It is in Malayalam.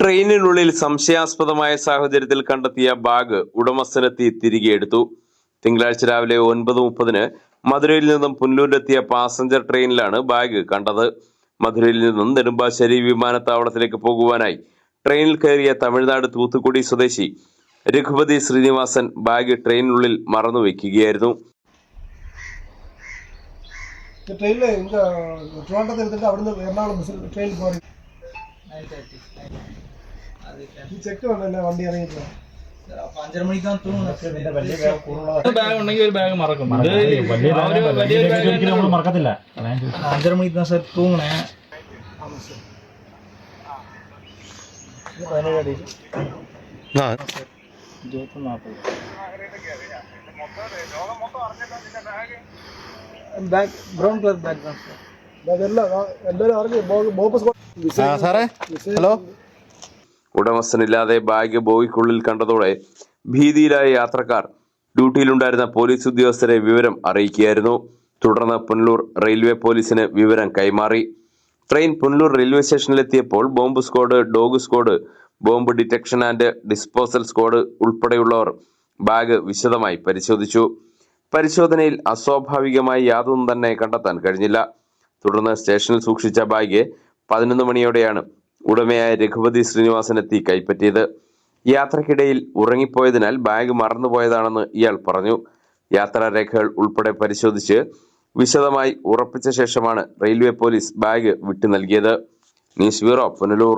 ട്രെയിനിനുള്ളിൽ സംശയാസ്പദമായ സാഹചര്യത്തിൽ കണ്ടെത്തിയ ബാഗ് ഉടമസ്ഥനെത്തി തിരികെ എടുത്തു. തിങ്കളാഴ്ച രാവിലെ 9:30 മധുരയിൽ നിന്നും പുനലൂരിലെത്തിയ പാസഞ്ചർ ട്രെയിനിലാണ് ബാഗ് കണ്ടത്. മധുരയിൽ നിന്നും നെടുമ്പാശ്ശേരി വിമാനത്താവളത്തിലേക്ക് പോകുവാനായി ട്രെയിനിൽ കയറിയ തമിഴ്നാട് തൂത്തുക്കുടി സ്വദേശി രഘുപതി ശ്രീനിവാസൻ ബാഗ് ട്രെയിനിനുള്ളിൽ മറന്നുവെക്കുകയായിരുന്നു. ചെക്ക് വന്നല്ലേ വണ്ടി ഇറങ്ങിയിട്ട് 5:30 മണിക്കാണ് ബാഗ് ഉണ്ടെങ്കിൽ ഒരു ബാഗ് മറക്കും. മറക്കത്തില്ല. 5:30 മണിക്കാണ് സാർ തൂങ്ങണേ. ബാഗ് ബ്രൗൺ കളർ ബാഗ് ആണ് സാർ. ഹലോ. ഉടമസ്ഥനില്ലാതെ ബാഗ് ബോഗിക്കുള്ളിൽ കണ്ടതോടെ ഭീതിയിലായ യാത്രക്കാർ ഡ്യൂട്ടിയിലുണ്ടായിരുന്ന പോലീസ് ഉദ്യോഗസ്ഥരെ വിവരം അറിയിക്കുകയായിരുന്നു. തുടർന്ന് പുനലൂർ റെയിൽവേ പോലീസിന് വിവരം കൈമാറി. ട്രെയിൻ പുനലൂർ റെയിൽവേ സ്റ്റേഷനിലെത്തിയപ്പോൾ bomb squad, dog squad, bomb detection and disposal squad ഉൾപ്പെടെയുള്ളവർ ബാഗ് വിശദമായി പരിശോധിച്ചു. പരിശോധനയിൽ അസ്വാഭാവികമായി യാതൊന്നും തന്നെ കണ്ടെത്താൻ കഴിഞ്ഞില്ല. തുടർന്ന് സ്റ്റേഷനിൽ സൂക്ഷിച്ച ബാഗ് 11 മണിയോടെയാണ് ഉടമയായ രഘുപതി ശ്രീനിവാസൻ എത്തി കൈപ്പറ്റിയത്. യാത്രക്കിടയിൽ ഉറങ്ങിപ്പോയതിനാൽ ബാഗ് മറന്നുപോയതാണെന്ന് ഇയാൾ പറഞ്ഞു. യാത്രാരേഖകൾ ഉൾപ്പെടെ പരിശോധിച്ച് വിശദമായി ഉറപ്പിച്ച ശേഷമാണ് റെയിൽവേ പോലീസ് ബാഗ് വിട്ടു നൽകിയത്. News bureau, Punalur.